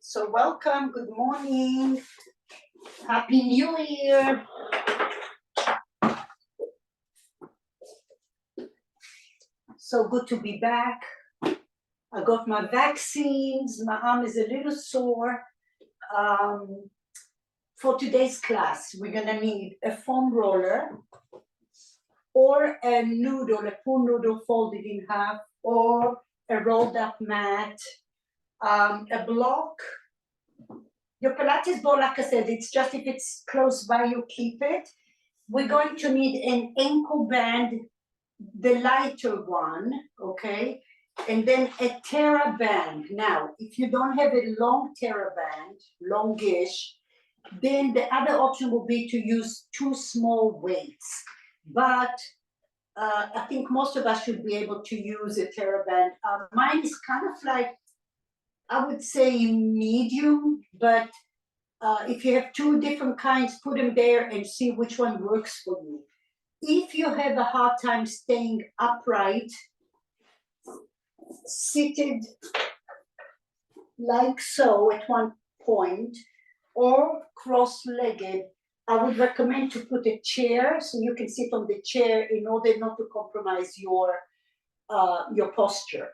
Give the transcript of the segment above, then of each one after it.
So welcome, good morning, Happy New Year. So good to be back. I got my vaccines, my arm is a little sore. For today's class, we're gonna need a foam roller or a noodle, a pool noodle folded in half, or a rolled up mat, a block. Your Pilates ball, like I said, it's just if it's close by, you keep it. We're going to need an ankle band, the lighter one, okay? And then a TheraBand. Now, if you don't have a long TheraBand, longish, then the other option will be to use two small weights. But I think most of us should be able to use a TheraBand. Mine is kind of like, I would say medium, but if you have two different kinds, put them there and see which one works for you. If you have a hard time staying upright, seated like so at one point, or cross-legged, I would recommend to put a chair so you can sit on the chair in order not to compromise your posture.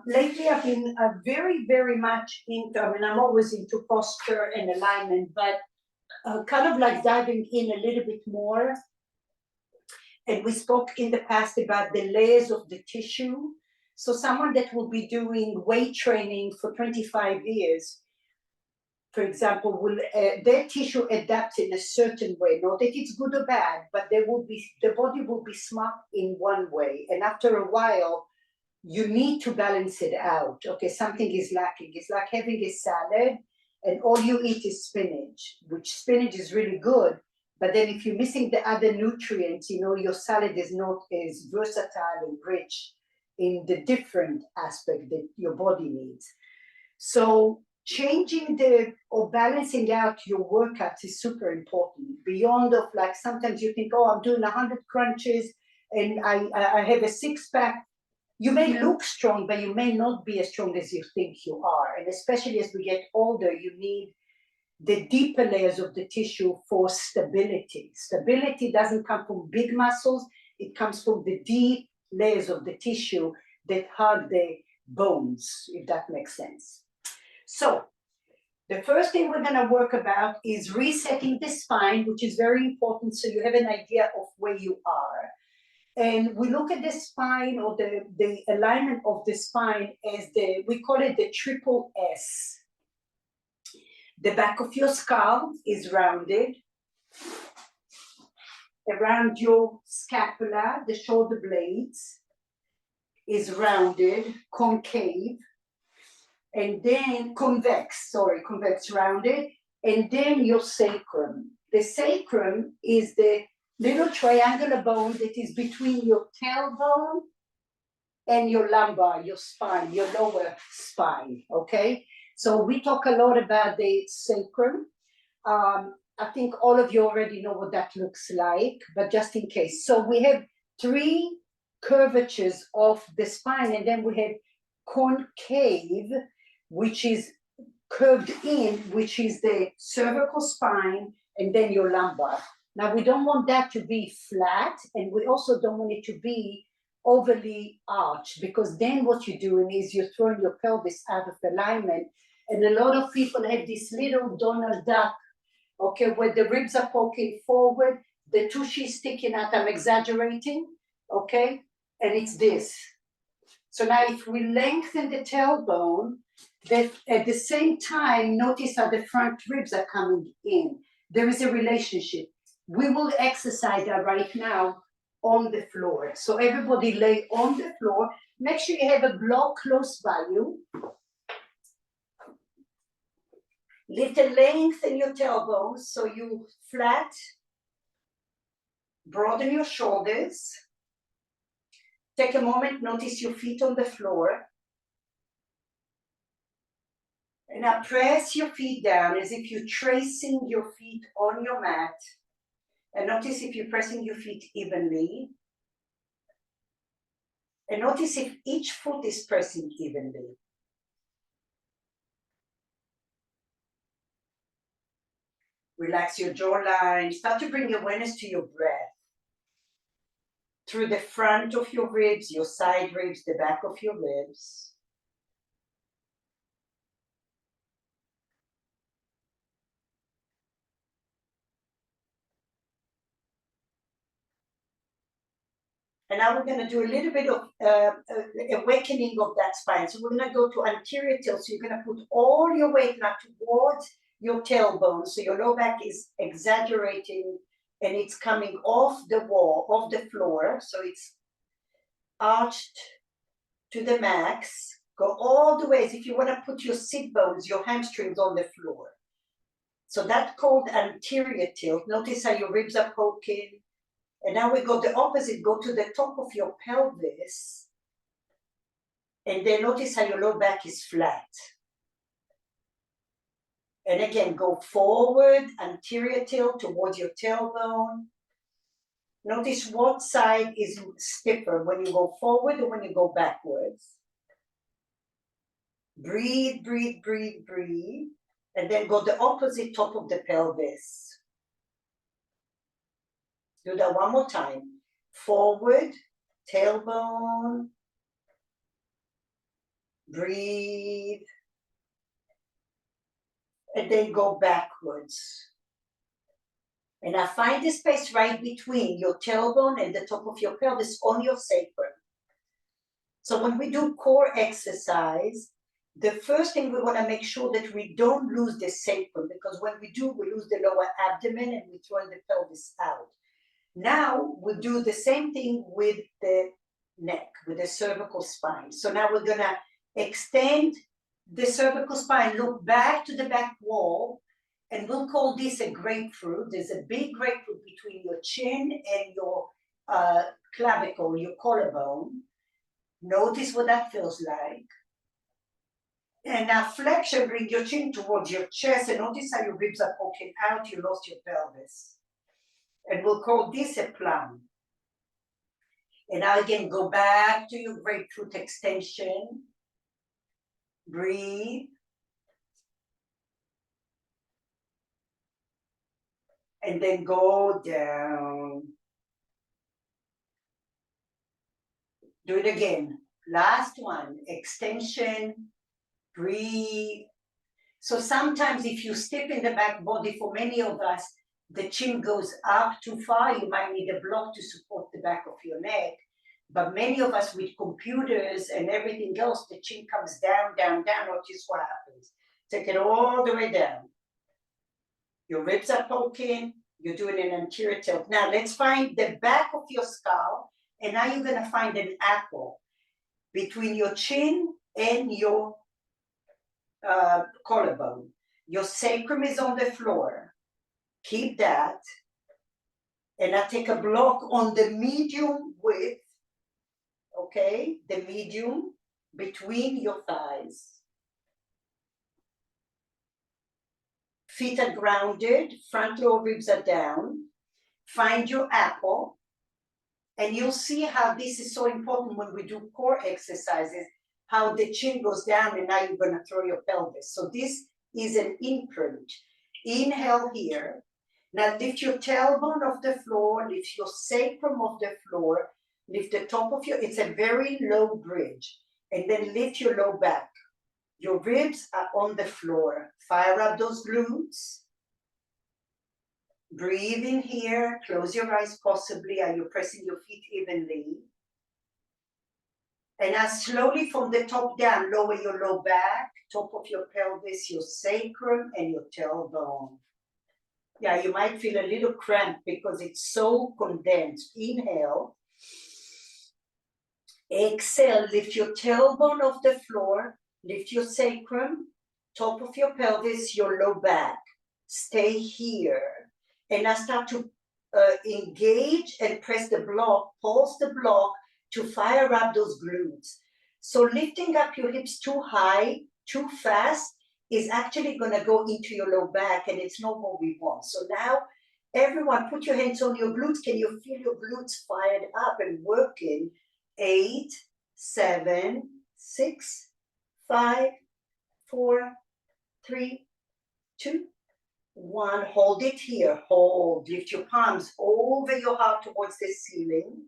Lately, I've been very, very much into, I'm always into posture and alignment, but kind of like diving in a little bit more. And we spoke in the past about the layers of the tissue. So someone that will be doing weight training for 25 years, for example, will their tissue adapt in a certain way. Not that it's good or bad, but the body will be smart in one way. And after a while, you need to balance it out. Okay, something is lacking. It's like having a salad and all you eat is spinach, which spinach is really good. But then if you're missing the other nutrients, your salad is not as versatile and rich in the different aspect that your body needs. So changing or balancing out your workouts is super important. Beyond of like, sometimes you think, oh, I'm doing 100 crunches and I have a six-pack. You may look strong, but you may not be as strong as you think you are. And especially as we get older, you need the deeper layers of the tissue for stability. Stability doesn't come from big muscles. It comes from the deep layers of the tissue that hug the bones, if that makes sense. So the first thing we're going to work about is resetting the spine, which is very important so you have an idea of where you are. And we look at the spine or the alignment of the spine as we call it the triple S. The back of your skull is rounded. Around your scapula, the shoulder blades is rounded, concave, and then convex, rounded, and then your sacrum. The sacrum is the little triangular bone that is between your tailbone and your lumbar, your spine, your lower spine, okay? So we talk a lot about the sacrum. I think all of you already know what that looks like, but just in case. So we have three curvatures of the spine, and then we have concave, which is curved in, which is the cervical spine, and then your lumbar. Now, we don't want that to be flat, and we also don't want it to be overly arched, because then what you're doing is you're throwing your pelvis out of alignment. And a lot of people have this little Donald Duck, okay, where the ribs are poking forward, the tushy sticking out. I'm exaggerating, okay? And it's this. So now if we lengthen the tailbone, that at the same time, notice how the front ribs are coming in. There is a relationship. We will exercise that right now on the floor. So everybody lay on the floor. Make sure you have a block close by you. Lift and lengthen your tailbones so you flat. Broaden your shoulders. Take a moment, notice your feet on the floor. And now press your feet down as if you're tracing your feet on your mat. And notice if you're pressing your feet evenly. And notice if each foot is pressing evenly. Relax your jawline. Start to bring awareness to your breath. Through the front of your ribs, your side ribs, the back of your ribs. And now we're going to do a little bit of awakening of that spine. So we're going to go to anterior tilt. So you're going to put all your weight now towards your tailbone. So your low back is exaggerating and it's coming off the wall, off the floor. So it's arched to the max. Go all the way as if you want to put your sit bones, your hamstrings on the floor. So that's called anterior tilt. Notice how your ribs are poking. And now we go the opposite, go to the top of your pelvis. And then notice how your low back is flat. And again, go forward, anterior tilt towards your tailbone. Notice what side is stiffer, when you go forward or when you go backwards. Breathe, breathe, breathe, breathe. And then go the opposite top of the pelvis. Do that one more time. Forward, tailbone. Breathe. And then go backwards. And now find the space right between your tailbone and the top of your pelvis on your sacrum. So when we do core exercise, the first thing we want to make sure that we don't lose the sacrum, because when we do, we lose the lower abdomen and we throw the pelvis out. Now we do the same thing with the neck, with the cervical spine. So now we're going to extend the cervical spine, look back to the back wall, and we'll call this a grapefruit. There's a big grapefruit between your chin and your clavicle, your collarbone. Notice what that feels like. And now flexion, bring your chin towards your chest, and notice how your ribs are poking out, you lost your pelvis. And we'll call this a plum. And now again, go back to your grapefruit extension. Breathe. And then go down. Do it again. Last one, extension. Breathe. So sometimes if you step in the back body, for many of us, the chin goes up too far, you might need a block to support the back of your neck. But many of us with computers and everything else, the chin comes down, down, down. Notice what happens. Take it all the way down. Your ribs are poking. You're doing an anterior tilt. Now let's find the back of your skull. And now you're going to find an apple between your chin and your collarbone. Your sacrum is on the floor. Keep that. And I take a block on the medium width, okay? The medium between your thighs. Feet are grounded, front lower ribs are down. Find your apple. And you'll see how this is so important when we do core exercises, how the chin goes down and now you're going to throw your pelvis. So this is an imprint. Inhale here. Now lift your tailbone off the floor, lift your sacrum off the floor, lift the top of your, it's a very low bridge. And then lift your low back. Your ribs are on the floor. Fire up those glutes. Breathe in here, close your eyes possibly. Are you pressing your feet evenly? And now slowly from the top down, lower your low back, top of your pelvis, your sacrum and your tailbone. Yeah, you might feel a little cramp because it's so condensed. Inhale. Exhale, lift your tailbone off the floor, lift your sacrum, top of your pelvis, your low back. Stay here. And I start to engage and press the block, pulse the block to fire up those glutes. So lifting up your hips too high, too fast, is actually going to go into your low back, and it's not what we want. So now, everyone, put your hands on your glutes. Can you feel your glutes fired up and working? 8, 7, 6, 5, 4, 3, 2, 1, hold it here, hold, lift your palms over your heart towards the ceiling.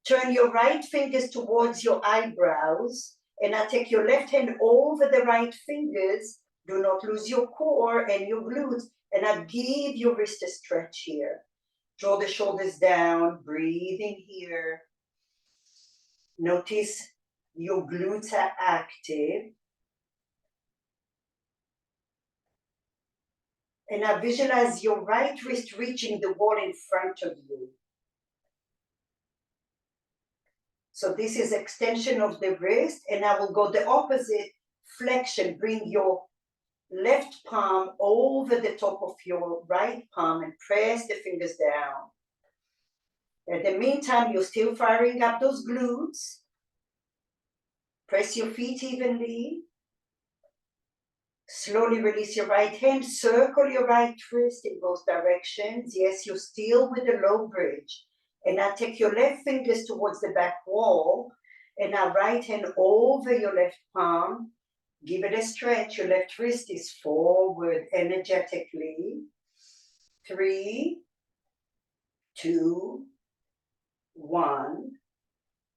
Turn your right fingers towards your eyebrows, and now take your left hand over the right fingers. Do not lose your core and your glutes, and now give your wrist a stretch here. Draw the shoulders down, breathing here. Notice your glutes are active. And now visualize your right wrist reaching the wall in front of you. So this is extension of the wrist, and I will go the opposite, flexion. Bring your left palm over the top of your right palm and press the fingers down. In the meantime, you're still firing up those glutes. Press your feet evenly. Slowly release your right hand, circle your right wrist in both directions. Yes, you're still with the low bridge. And now take your left fingers towards the back wall, and now right hand over your left palm. Give it a stretch. Your left wrist is forward energetically. 3, 2, 1.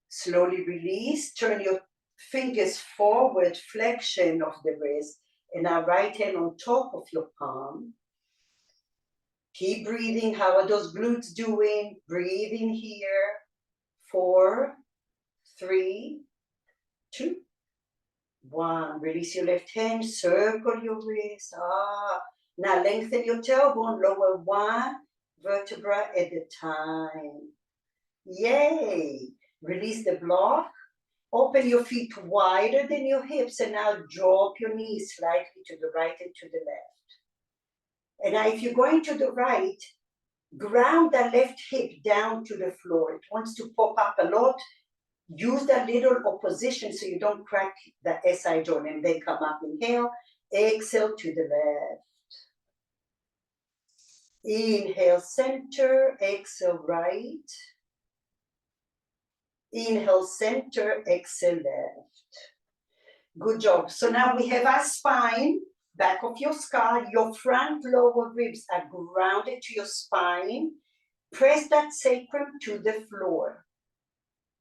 Slowly release. Turn your fingers forward, flexion of the wrist. And now right hand on top of your palm. Keep breathing. How are those glutes doing? Breathing here. 4, 3, 2, 1. Release your left hand. Circle your wrist. Now lengthen your tailbone. Lower 1 vertebra at a time. Yay! Release the block. Open your feet wider than your hips, and now drop your knees slightly to the right and to the left. And now if you're going to the right, ground that left hip down to the floor. It wants to pop up a lot. Use that little opposition so you don't crack the SI joint, and then come up. Inhale, exhale to the left. Inhale, center, exhale, right. Inhale, center, exhale, left. Good job. So now we have our spine, back of your skull. Your front lower ribs are grounded to your spine. Press that sacrum to the floor.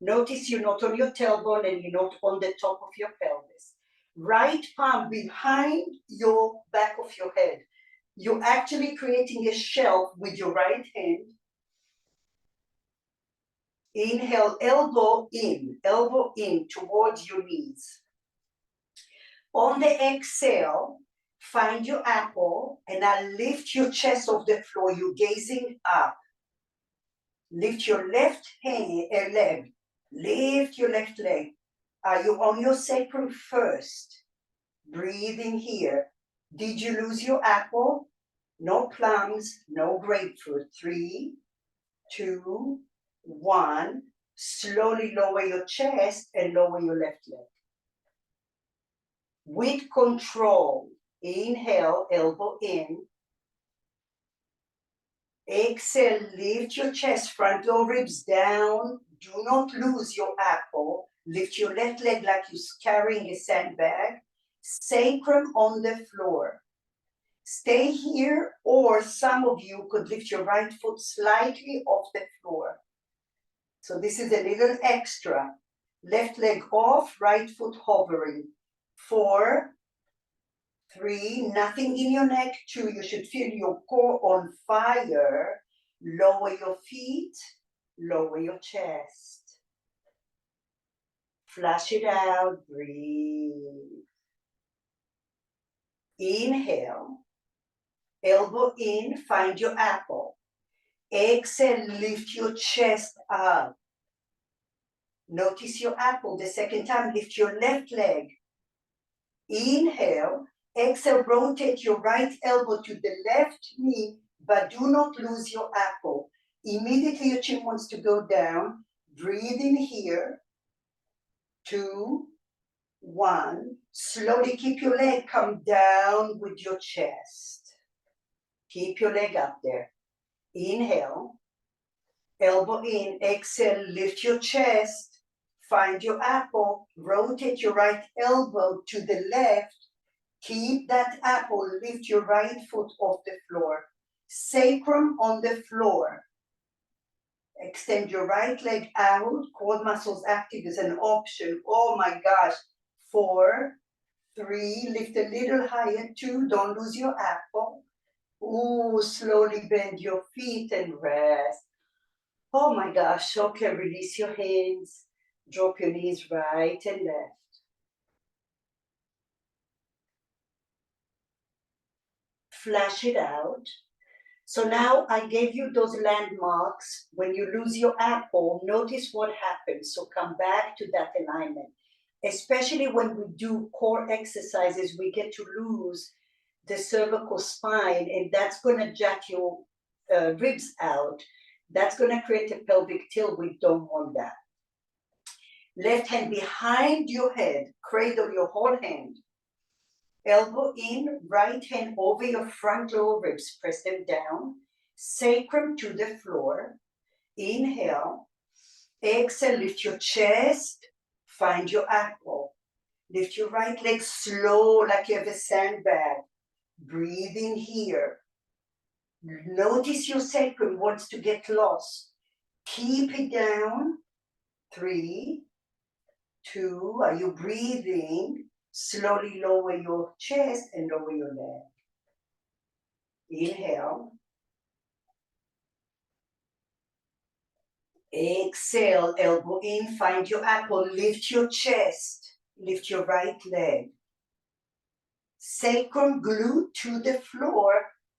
Notice you're not on your tailbone and you're not on the top of your pelvis. Right palm behind your back of your head. You're actually creating a shelf with your right hand. Inhale, elbow in towards your knees. On the exhale, find your apple, and now lift your chest off the floor. You're gazing up. Lift your left leg. Lift your left leg. Are you on your sacrum first? Breathing here. Did you lose your apple? No plums, no grapefruit. 3, 2, 1. Slowly lower your chest and lower your left leg. With control, inhale, elbow in. Exhale, lift your chest, front lower ribs down. Do not lose your apple. Lift your left leg like you're carrying a sandbag. Sacrum on the floor. Stay here, or some of you could lift your right foot slightly off the floor. So this is a little extra. Left leg off, right foot hovering. 4, 3, nothing in your neck. 2, you should feel your core on fire. Lower your feet, lower your chest. Flush it out, breathe. Inhale, elbow in, find your apple. Exhale, lift your chest up. Notice your apple. The second time, lift your left leg. Inhale, exhale, rotate your right elbow to the left knee, but do not lose your apple. Immediately your chin wants to go down. Breathe in here. 2, 1. Slowly keep your leg come down with your chest. Keep your leg up there. Inhale, elbow in, exhale, lift your chest. Find your apple, rotate your right elbow to the left. Keep that apple, lift your right foot off the floor. Sacrum on the floor. Extend your right leg out, quad muscles active is an option. Oh my gosh. 4, 3, lift a little higher. 2, don't lose your apple. Ooh, slowly bend your feet and rest. Oh my gosh, okay, release your hands. Drop your knees right and left. Flash it out. So now I gave you those landmarks. When you lose your apple, notice what happens. So come back to that alignment. Especially when we do core exercises, we get to lose the cervical spine, and that's going to jack your ribs out. That's going to create a pelvic tilt. We don't want that. Left hand behind your head, cradle your whole hand. Elbow in, right hand over your front lower ribs, press them down. Sacrum to the floor. Inhale. Exhale, lift your chest, find your apple. Lift your right leg slow like you have a sandbag. Breathe in here. Notice your sacrum wants to get lost. Keep it down. 3, 2, are you breathing? Slowly lower your chest and lower your leg. Inhale. Exhale, elbow in, find your apple, lift your chest, lift your right leg. Sacrum glued to the floor.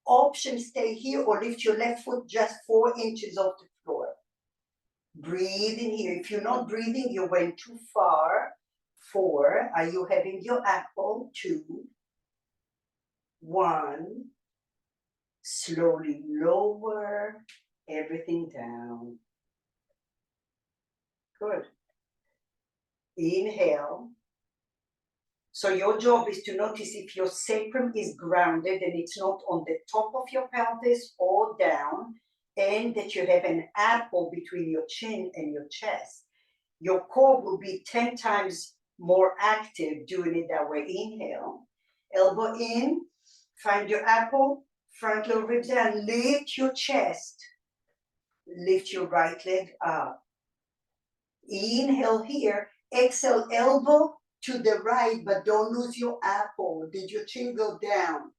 Option stay here or lift your left foot just 4 inches off the floor. Breathe in here. If you're not breathing, you went too far. 4, are you having your apple? 2, 1. Slowly lower everything down. Good. Inhale. So your job is to notice if your sacrum is grounded and it's not on the top of your pelvis or down, and that you have an apple between your chin and your chest. Your core will be 10 times more active doing it that way. Inhale. Elbow in. Find your apple. Front lower ribs down. Lift your chest. Lift your right leg up. Inhale here. Exhale, elbow to the right, but don't lose your apple. Did your chin go down?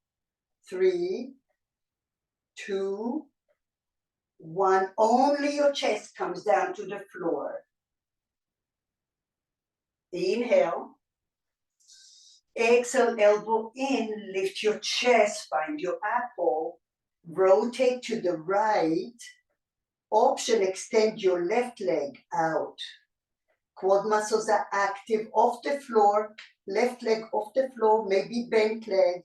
3, 2, 1. Only your chest comes down to the floor. Inhale. Exhale, elbow in. Lift your chest. Find your apple. Rotate to the right. Option, extend your left leg out. Quad muscles are active off the floor. Left leg off the floor, maybe bent leg.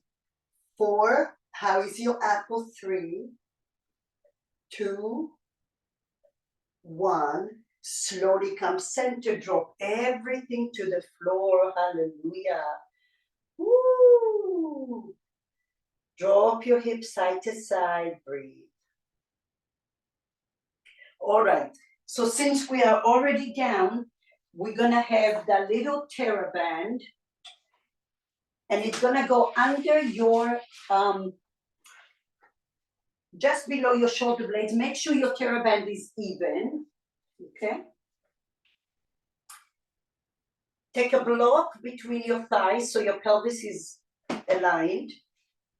4, how is your apple? 3, 2, 1. Slowly come center, drop everything to the floor. Hallelujah. Woo. Drop your hips side to side, breathe. All right, so since we are already down, we're gonna have the little TheraBand, and it's gonna go under your, just below your shoulder blades. Make sure your TheraBand is even, okay? Take a block between your thighs so your pelvis is aligned.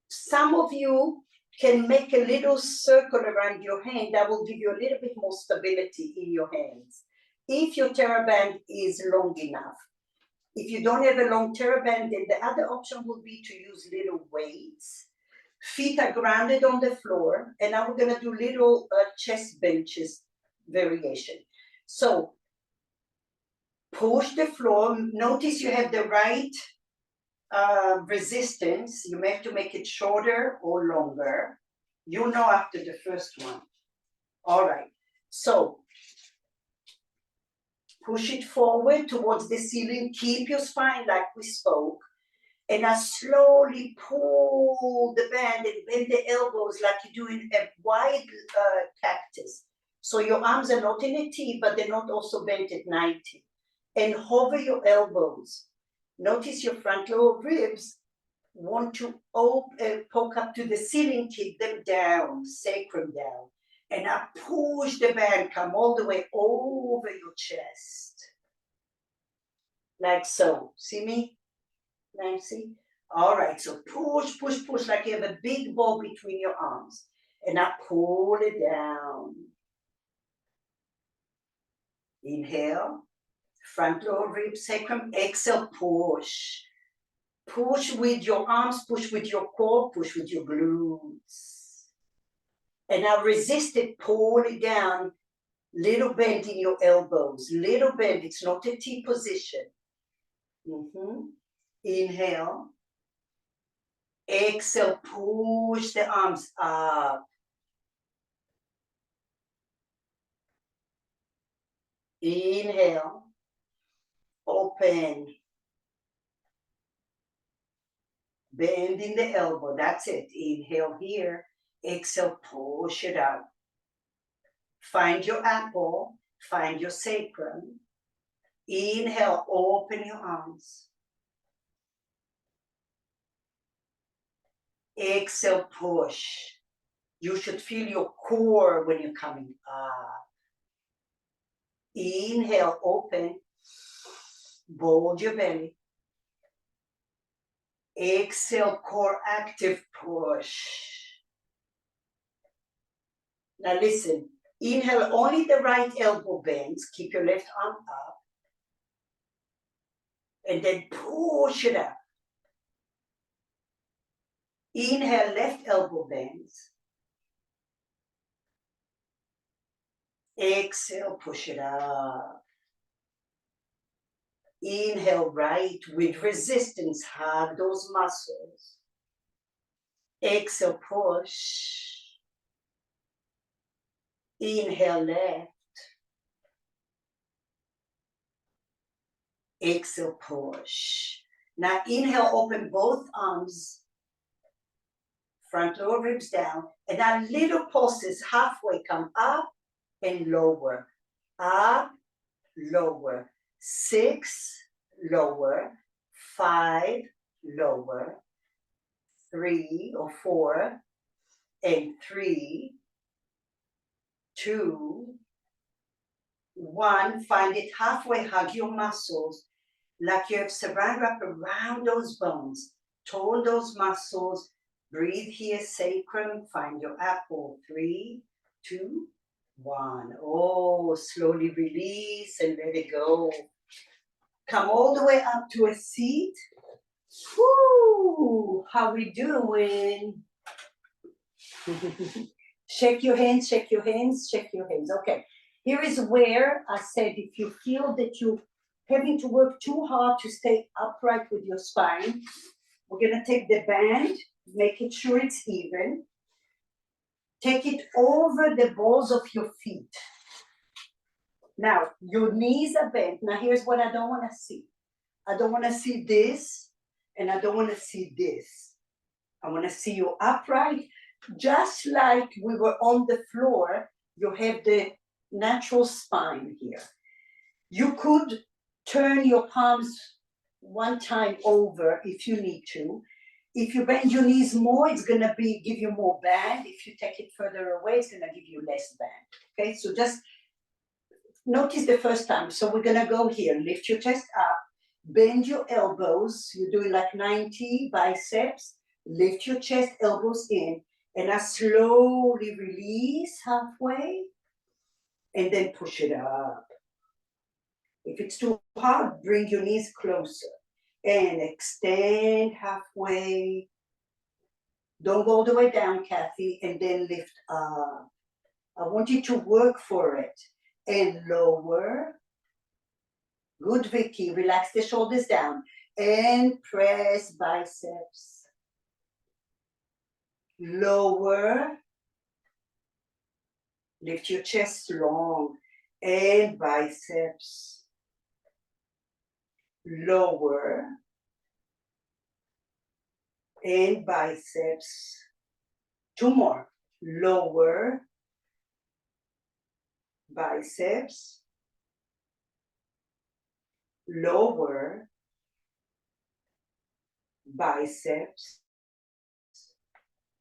Some of you can make a little circle around your hand that will give you a little bit more stability in your hands, if your TheraBand is long enough. If you don't have a long TheraBand, then the other option would be to use little weights. Feet are grounded on the floor, and now we're gonna do little chest benches variation. So push the floor. Notice you have the right resistance. You may have to make it shorter or longer. You'll know after the first one. All right, so push it forward towards the ceiling. Keep your spine like we spoke. And now slowly pull the band and bend the elbows like you're doing a wide cactus. So your arms are not in a T, but they're not also bent at 90. And hover your elbows. Notice your front lower ribs want to poke up to the ceiling, keep them down, sacrum down. And now push the band, come all the way over your chest. Like so. See me, Nancy? All right, so push, push, push like you have a big ball between your arms. And now pull it down. Inhale, front lower rib, sacrum. Exhale, push. Push with your arms, push with your core, push with your glutes. And now resist it, pull it down. Little bend in your elbows, little bend. It's not a T position. Inhale. Exhale, push the arms up. Inhale. Open. Bend in the elbow. That's it. Inhale here. Exhale, push it out. Find your apple. Find your sacrum. Inhale, open your arms. Exhale, push. You should feel your core when you're coming up. Inhale, open. Bulge your belly. Exhale, core active, push. Now listen, inhale, only the right elbow bends. Keep your left arm up. And then push it up. Inhale, left elbow bends. Exhale, push it up. Inhale, right with resistance, hug those muscles. Exhale, push. Inhale, left. Exhale, push. Now inhale, open both arms. Front lower ribs down. And now little pulses halfway, come up and lower. Up, lower. 6, lower. 5, lower. 3 or 4. And 3, 2, 1. Find it halfway, hug your muscles. Like you have saran wrap around those bones. Tone those muscles. Breathe here, sacrum. Find your apple. 3, 2, 1. Oh, slowly release and let it go. Come all the way up to a seat. Whoo! How we doing? Shake your hands, shake your hands, shake your hands. Okay. Here is where I said if you feel that you're having to work too hard to stay upright with your spine, we're going to take the band, make it sure it's even. Take it over the balls of your feet. Now, your knees are bent. Now, here's what I don't want to see. I don't want to see this, and I don't want to see this. I want to see you upright, just like we were on the floor. You have the natural spine here. You could turn your palms one time over if you need to. If you bend your knees more, it's going to give you more band. If you take it further away, it's going to give you less band. Okay, so just notice the first time. So we're going to go here. Lift your chest up. Bend your elbows. You're doing like 90 biceps. Lift your chest, elbows in. And I slowly release halfway. And then push it up. If it's too hard, bring your knees closer. And extend halfway. Don't go all the way down, Kathy. And then lift up. I want you to work for it. And lower. Good, Vicky. Relax the shoulders down. And press biceps. Lower. Lift your chest long. And biceps. Lower. And biceps. 2 more. Lower. Biceps. Lower. biceps.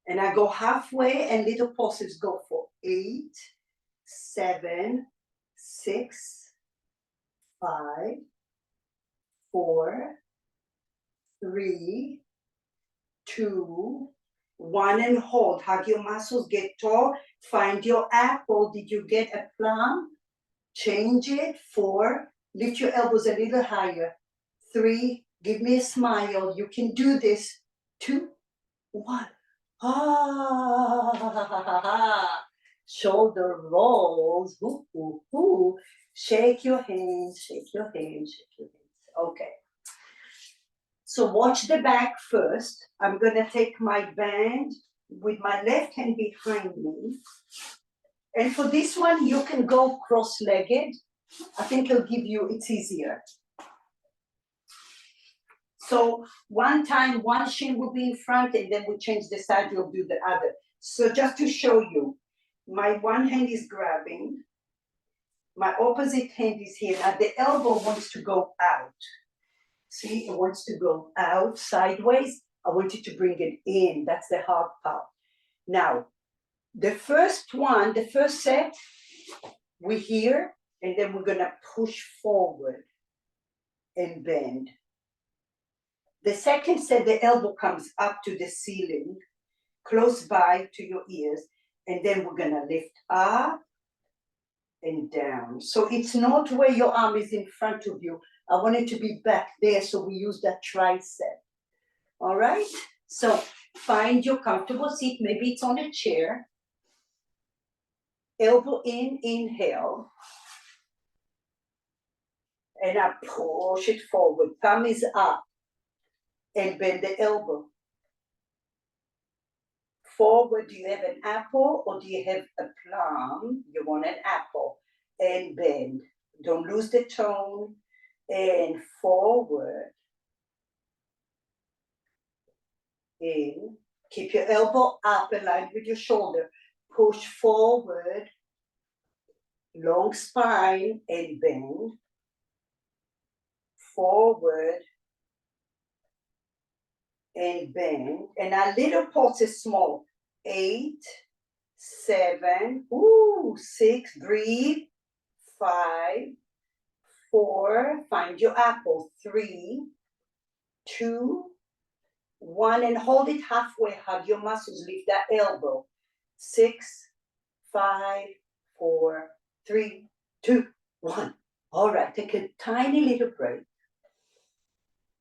And I go halfway and little pulses go for 8, 7, 6, 5, 4, 3, 2, 1, and hold. Hug your muscles, get tall. Find your apple. Did you get a plum? Change it. 4, lift your elbows a little higher. 3, give me a smile. You can do this. 2, 1. Ah, shoulder rolls. Ooh, ooh, ooh. Shake your hands, shake your hands, shake your hands. Okay. So watch the back first. I'm gonna take my band with my left hand behind me. And for this one, you can go cross-legged. I think it'll give you, it's easier. So one time, one shin will be in front, and then we change the side, you'll do the other. So just to show you, my one hand is grabbing, my opposite hand is here. Now the elbow wants to go out. See, it wants to go out sideways. I want you to bring it in. That's the hard part. Now, the first one, the first set, we're here, and then we're gonna push forward and bend. The second set, the elbow comes up to the ceiling, close by to your ears, and then we're gonna lift up and down. So it's not where your arm is in front of you. I want it to be back there, so we use that tricep. All right? So find your comfortable seat. Maybe it's on a chair. Elbow in, inhale. And I push it forward. Thumb is up. And bend the elbow. Forward, do you have an apple or do you have a plum? You want an apple. And bend. Don't lose the tone. And forward. In. Keep your elbow up, aligned with your shoulder. Push forward. Long spine and bend. Forward. And bend. And our little pulse is small. 8, 7, 6, breathe. 5, 4, find your apple. 3, 2, 1, and hold it halfway. Hug your muscles, lift that elbow. 6, 5, 4, 3, 2, 1. All right, take a tiny little break.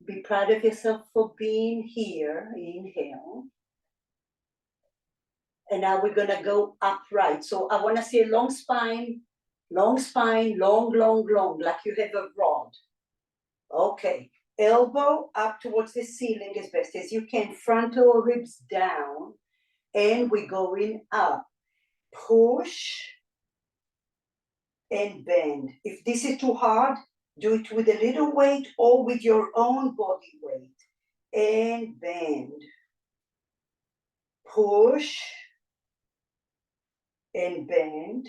Be proud of yourself for being here. Inhale. And now we're gonna go upright. So I wanna see a long spine, long, long, like you have a rod. Okay, elbow up towards the ceiling as best as you can. Frontal ribs down. And we're going up. Push and bend. If this is too hard, do it with a little weight or with your own body weight. And bend. Push and bend.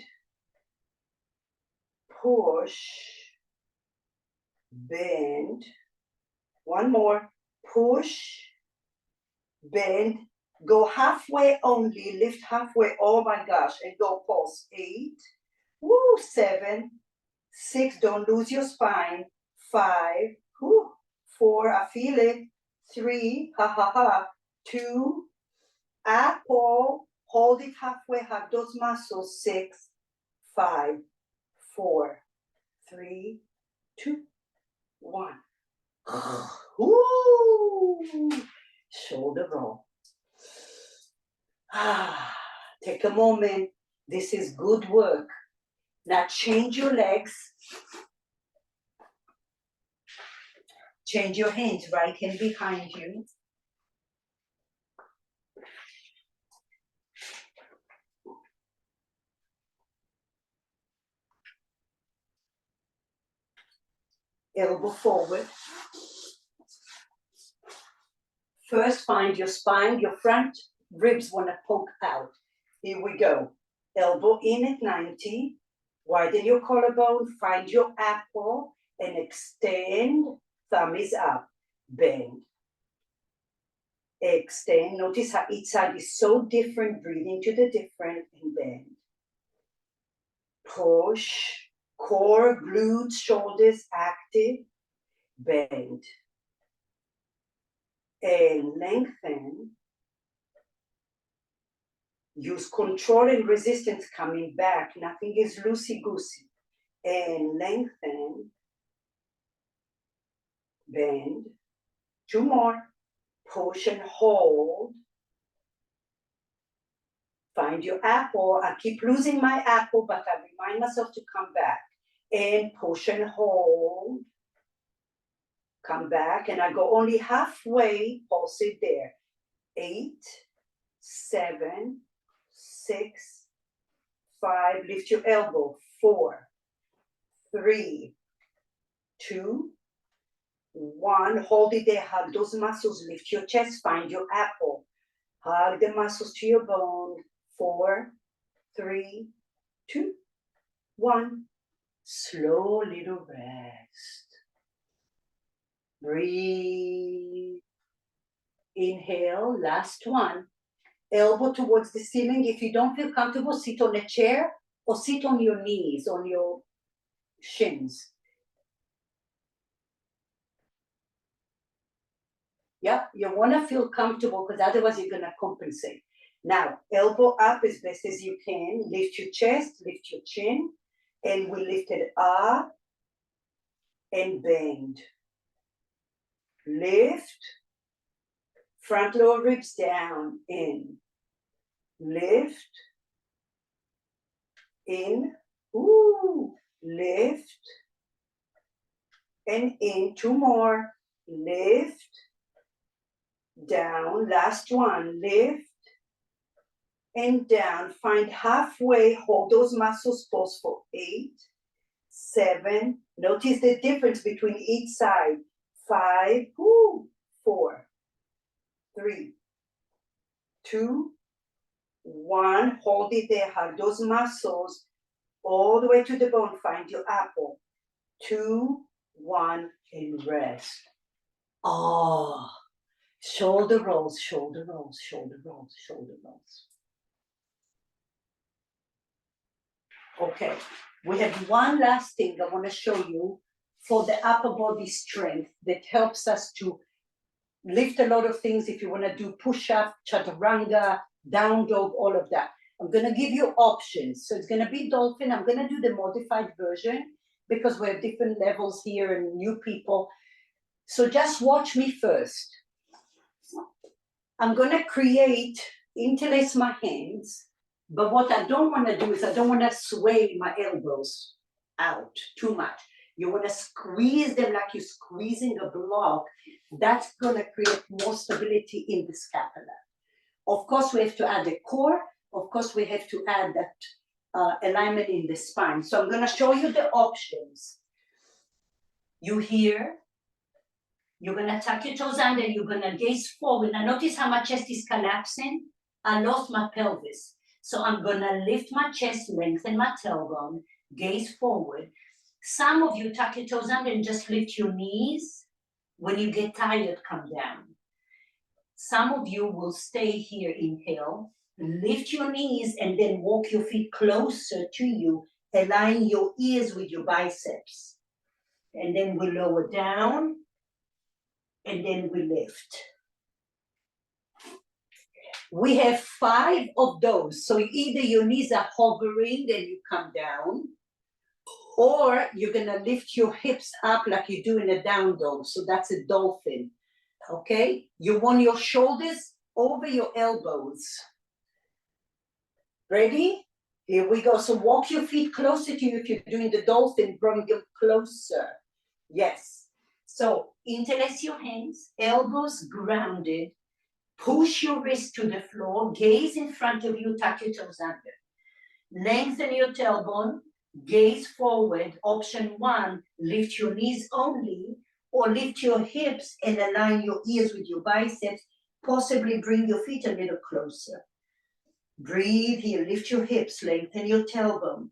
Push, bend. One more. Push, bend. Go halfway only. Lift halfway. Oh my gosh. And go pulse. 8. 7. 6. Don't lose your spine. 5. 4. I feel it. 3. 2. Apple. Hold it halfway. Hug those muscles. 6. 5. 4. 3. 2. 1. Shoulder roll. Take a moment. This is good work. Now change your legs. Change your hands, right hand behind you. Elbow forward. First, find your spine, your front ribs want to poke out. Here we go. Elbow in at 90. Widen your collarbone, find your apple, and extend. Thumb is up. Bend. Extend. Notice how each side is so different. Breathe into the different and bend. Push. Core, glutes, shoulders active. Bend. And lengthen. Use control and resistance coming back. Nothing is loosey-goosey. And lengthen. Bend. 2 more. Push and hold. Find your apple. I keep losing my apple, but I remind myself to come back. And push and hold. Come back, and I go only halfway. Pulse it there. 8, 7, 6, 5. Lift your elbow. 4, 3, 2, 1. Hold it there. Hug those muscles. Lift your chest. Find your apple. Hug the muscles to your bone. 4, 3, 2, 1. Slow little rest. Breathe. Inhale. Last one. Elbow towards the ceiling. If you don't feel comfortable, sit on a chair or sit on your knees, on your shins. Yep, you want to feel comfortable because otherwise you're going to compensate. Now, elbow up as best as you can. Lift your chest, lift your chin, and we lift it up and bend. Lift. Front lower ribs down, in. Lift. In. Ooh. Lift. And in. 2 more. Lift. Down. Last one. Lift. And down. Find halfway. Hold those muscles. Pause for 8, 7. Notice the difference between each side. 5, 4, 3, 2, 1. Hold it there. Hug those muscles all the way to the bone. Find your apple. 2, 1, and rest. Oh, shoulder rolls, shoulder rolls, shoulder rolls, shoulder rolls. Okay, we have one last thing I want to show you for the upper body strength that helps us to lift a lot of things. If you want to do push-up, chaturanga, down dog, all of that. I'm going to give you options. So it's going to be dolphin. I'm going to do the modified version because we have different levels here and new people. So just watch me first. I'm going to interlace my hands. But what I don't want to do is I don't want to sway my elbows out too much. You want to squeeze them like you're squeezing a block. That's going to create more stability in the scapula. Of course, we have to add the core. Of course, we have to add that alignment in the spine. So I'm going to show you the options. You here. You're going to tuck your toes under. You're going to gaze forward. Now notice how my chest is collapsing. I lost my pelvis. So I'm going to lift my chest, lengthen my tailbone, gaze forward. Some of you tuck your toes under and just lift your knees. When you get tired, come down. Some of you will stay here, inhale, lift your knees and then walk your feet closer to you, align your ears with your biceps. And then we lower down and then we lift. We have 5 of those. So either your knees are hovering and you come down, or you're going to lift your hips up like you do in a down dog. So that's a dolphin. Okay? You want your shoulders over your elbows. Ready? Here we go. So walk your feet closer to you. If you're doing the dolphin, bring them closer. Yes. So interlace your hands, elbows grounded. Push your wrist to the floor, gaze in front of you, tuck your toes under. Lengthen your tailbone, gaze forward. Option 1, lift your knees only, or lift your hips and align your ears with your biceps. Possibly bring your feet a little closer. Breathe here, lift your hips, lengthen your tailbone.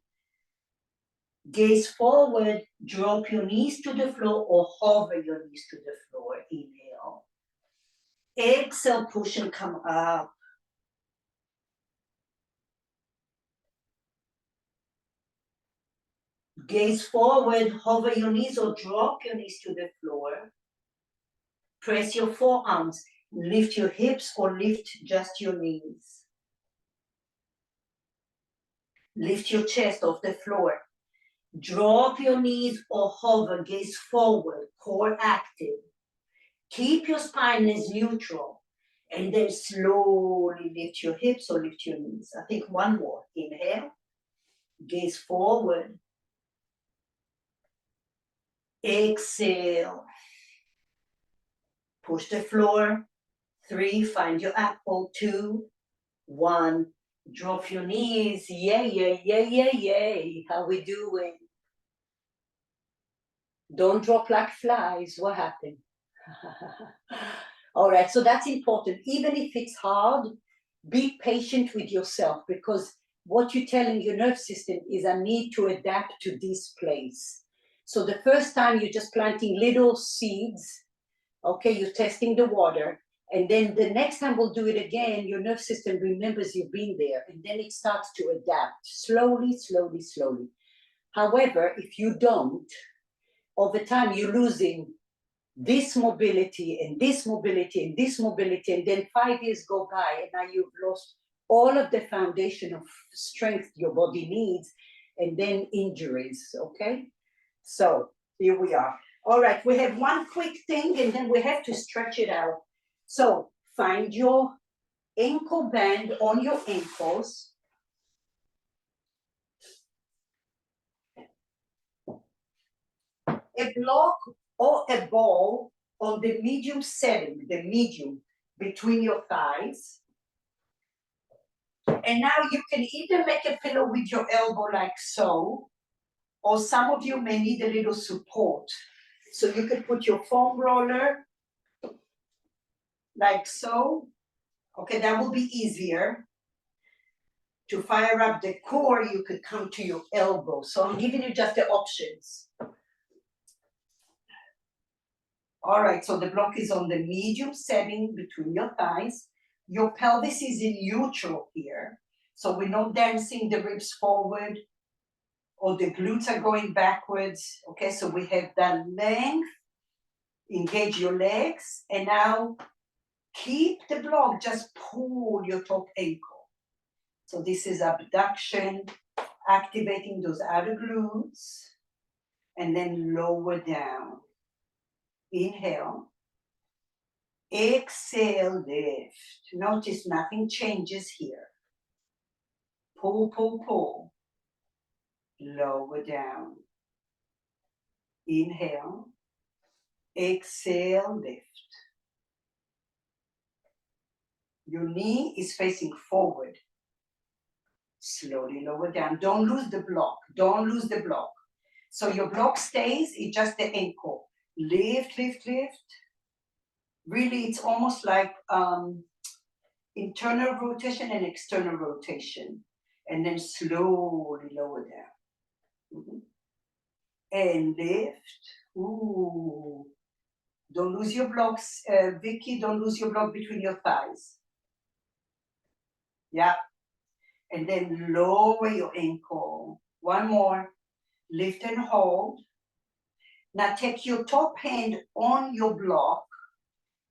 Gaze forward, drop your knees to the floor or hover your knees to the floor. Inhale. Exhale, push and come up. Gaze forward, hover your knees or drop your knees to the floor. Press your forearms, lift your hips or lift just your knees. Lift your chest off the floor. Drop your knees or hover, gaze forward, core active. Keep your spine as neutral. And then slowly lift your hips or lift your knees. I think one more. Inhale, gaze forward. Exhale. Push the floor. 3, find your apple. 2, 1. Drop your knees. Yay, yay, yay, yay, yay. How we doing? Don't drop like flies. What happened? All right, so that's important. Even if it's hard, be patient with yourself, because what you're telling your nerve system is, I need to adapt to this place. So the first time you're just planting little seeds, okay, you're testing the water, and then the next time we'll do it again, your nerve system remembers you've been there, and then it starts to adapt slowly, slowly, slowly. However, if you don't, over time you're losing this mobility and this mobility and this mobility, and then 5 years go by and now you've lost all of the foundation of strength your body needs, and then injuries, okay? So here we are. All right, we have one quick thing and then we have to stretch it out. So find your ankle band on your ankles. A block or a ball on the medium setting, the medium between your thighs. And now you can either make a pillow with your elbow like so, or some of you may need a little support. So you could put your foam roller like so. Okay, that will be easier. To fire up the core, you could come to your elbow. So I'm giving you just the options. All right, so the block is on the medium setting between your thighs. Your pelvis is in neutral here. So we're not dancing the ribs forward or the glutes are going backwards. Okay, so we have that length. Engage your legs. And now keep the block, just pull your top ankle. So this is abduction, activating those outer glutes. And then lower down. Inhale. Exhale, lift. Notice nothing changes here. Pull, pull, pull. Lower down. Inhale. Exhale, lift. Your knee is facing forward. Slowly lower down. Don't lose the block. Don't lose the block. So your block stays, it's just the ankle. Lift, lift, lift. Really, it's almost like internal rotation and external rotation. And then slowly lower down. Mm-hmm. And lift. Ooh. Don't lose your blocks, Vicky. Don't lose your block between your thighs. Yeah. And then lower your ankle. One more. Lift and hold. Now take your top hand on your block.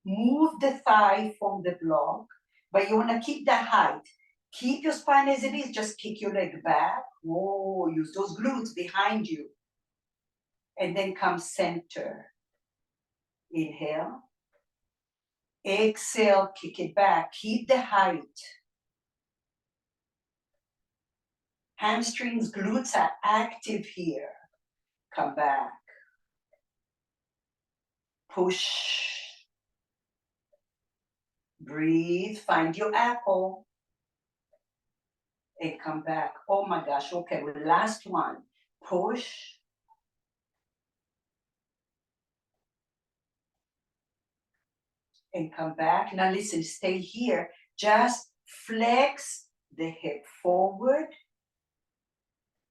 Move the thigh from the block, but you want to keep the height. Keep your spine as it is. Just kick your leg back. Whoa, use those glutes behind you. And then come center. Inhale. Exhale, kick it back. Keep the height. Hamstrings, glutes are active here. Come back. Push. Breathe. Find your apple. And come back. Oh my gosh. Okay, well, last one. Push. And come back. Now listen, stay here. Just flex the hip forward.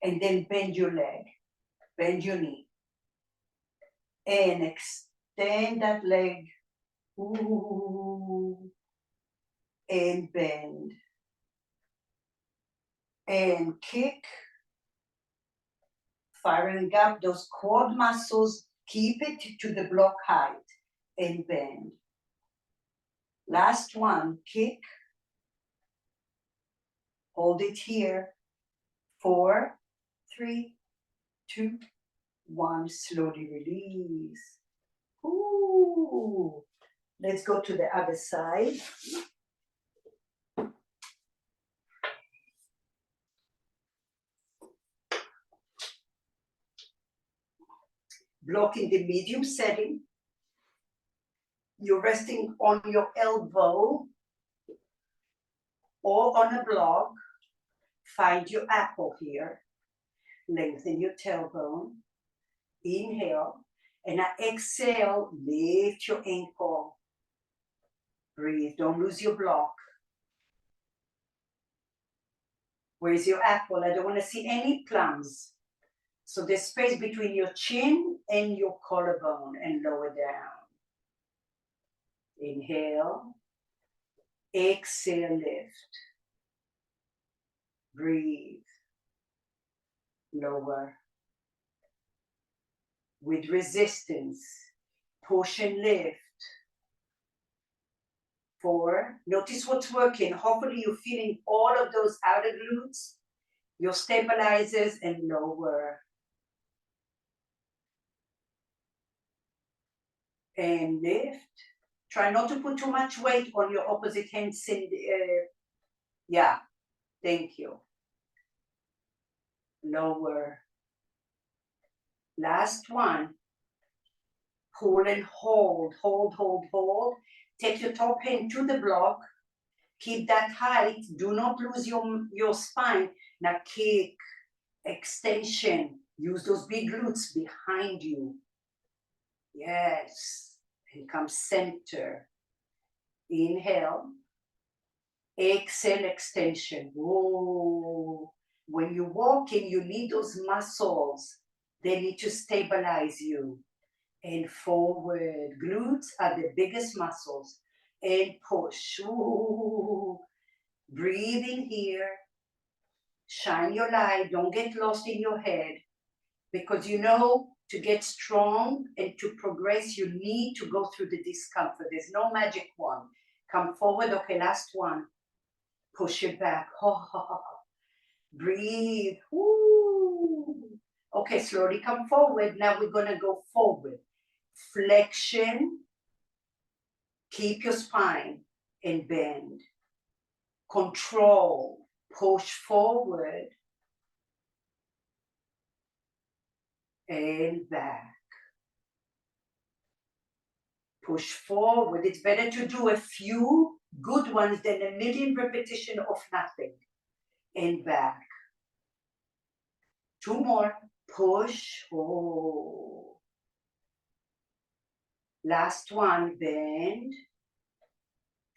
And then bend your leg. Bend your knee. And extend that leg Ooh. And bend. And kick. Firing up those quad muscles. Keep it to the block height. And bend. Last one, kick. Hold it here. 4, 3, 2, 1. Slowly release. Ooh. Let's go to the other side. Block in the medium setting. You're resting on your elbow or on a block. Find your apple here. Lengthen your tailbone. Inhale. And I exhale, lift your ankle. Breathe, don't lose your block. Where's your apple? I don't want to see any plums. So there's space between your chin and your collarbone, and lower down. Inhale. Exhale, lift. Breathe. Lower. With resistance, push and lift. 4, notice what's working. Hopefully you're feeling all of those outer glutes, your stabilizers, and lower. And lift. Try not to put too much weight on your opposite hand. Yeah, thank you. Lower. Last one. Pull and hold, hold, hold, hold. Take your top hand to the block. Keep that height. Do not lose your spine. Now kick, extension. Use those big glutes behind you. Yes. And come center. Inhale. Exhale, extension. Whoa. When you're walking, you need those muscles. They need to stabilize you. And forward. Glutes are the biggest muscles. And push. Ooh. Breathe in here. Shine your light. Don't get lost in your head. Because you know, to get strong and to progress, you need to go through the discomfort. There's no magic wand. Come forward. Okay, last one. Push it back. Breathe. Ooh. Okay, slowly come forward. Now we're going to go forward. Flexion. Keep your spine and bend. Control. Push forward. And back. Push forward. It's better to do a few good ones than a million repetition of nothing. And back. 2 more. Push. Oh. Last one. Bend.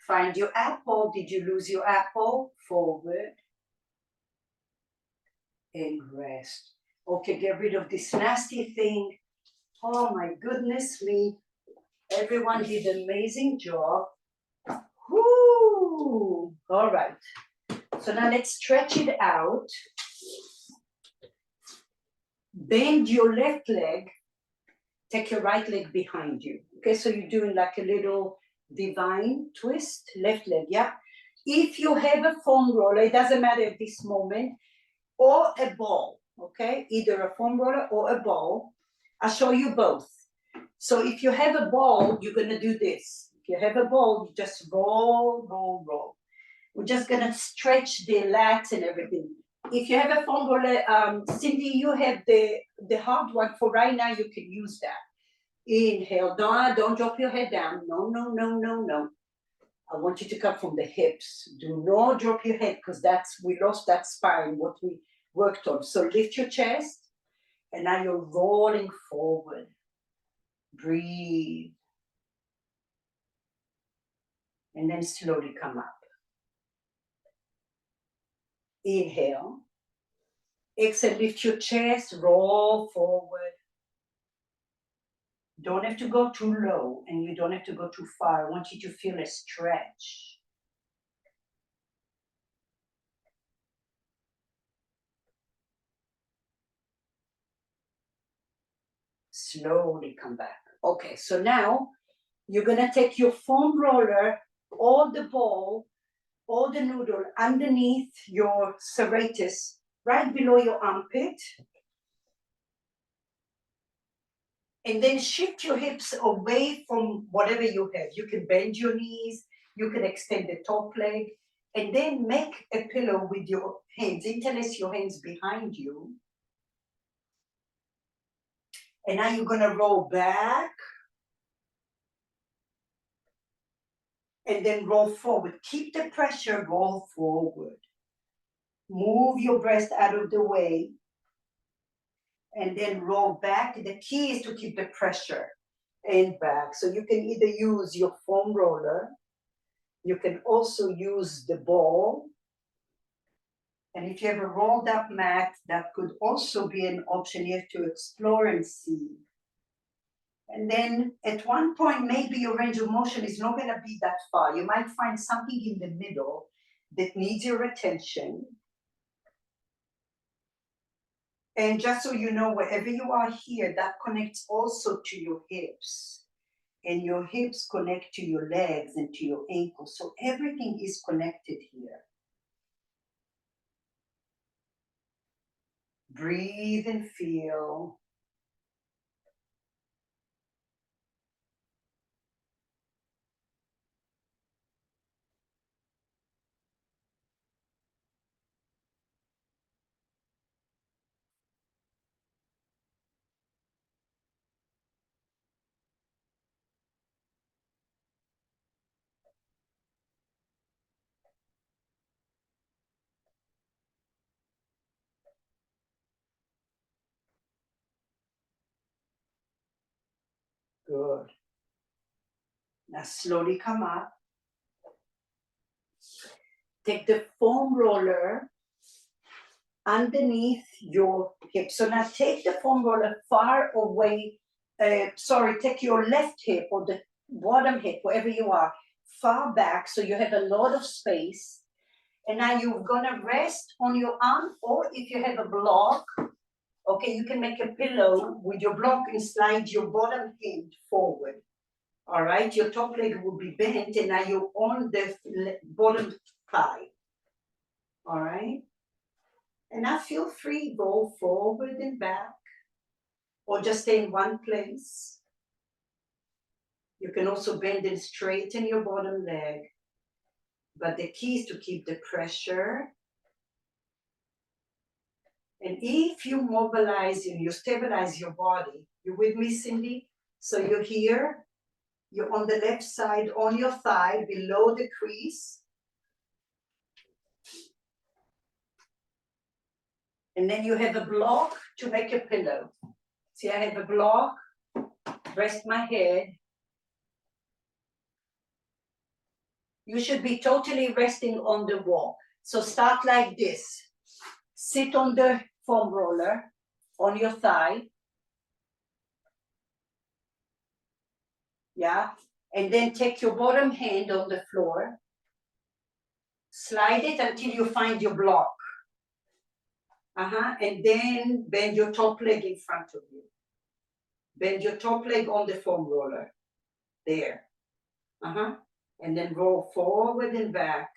Find your apple. Did you lose your apple? Forward. And rest. Okay, get rid of this nasty thing. Oh my goodness me. Everyone did an amazing job. Woo! All right. So now let's stretch it out. Bend your left leg. Take your right leg behind you. Okay, so you're doing like a little divine twist. Left leg, yeah? If you have a foam roller, it doesn't matter at this moment, or a ball, okay? Either a foam roller or a ball. I'll show you both. So if you have a ball, you're gonna do this. If you have a ball, you just roll, roll, roll. We're just gonna stretch the lats and everything. If you have a foam roller, Cindy, you have the hard one. For right now, you can use that. Inhale, don't drop your head down. No, no, no, no, no. I want you to come from the hips. Do not drop your head, because we lost that spine, what we worked on. So lift your chest, and now you're rolling forward. Breathe. And then slowly come up. Inhale. Exhale, lift your chest, roll forward. Don't have to go too low and you don't have to go too far. I want you to feel a stretch. Slowly come back. Okay, so now you're gonna take your foam roller or the ball or the noodle underneath your serratus, right below your armpit. And then shift your hips away from whatever you have. You can bend your knees, you can extend the top leg, and then make a pillow with your hands. Interlace your hands behind you. And now you're gonna roll back and then roll forward. Keep the pressure, roll forward. Move your breast out of the way and then roll back. The key is to keep the pressure and back. So you can either use your foam roller, you can also use the ball. And if you have a rolled up mat, that could also be an option you have to explore and see. And then at one point, maybe your range of motion is not going to be that far. You might find something in the middle that needs your attention. And just so you know, wherever you are here, that connects also to your hips. And your hips connect to your legs and to your ankles. So everything is connected here. Breathe and feel. Good. Now slowly come up. Take the foam roller underneath your hip. So now take the foam roller far away. Take your left hip or the bottom hip, wherever you are, far back so you have a lot of space. And now you're gonna rest on your arm, or if you have a block, okay, you can make a pillow with your block and slide your bottom hand forward. All right, your top leg will be bent and now you're on the bottom thigh. All right. And now feel free, go forward and back, or just stay in one place. You can also bend and straighten your bottom leg. But the key is to keep the pressure. And if you mobilize and you stabilize your body, you with me, Cindy? So you're here, you're on the left side, on your thigh, below the crease. And then you have a block to make a pillow. See, I have a block, rest my head. You should be totally resting on the wall. So start like this. Sit on the foam roller on your thigh. Yeah. And then take your bottom hand on the floor. Slide it until you find your block. And then bend your top leg in front of you. Bend your top leg on the foam roller. There. And then roll forward and back.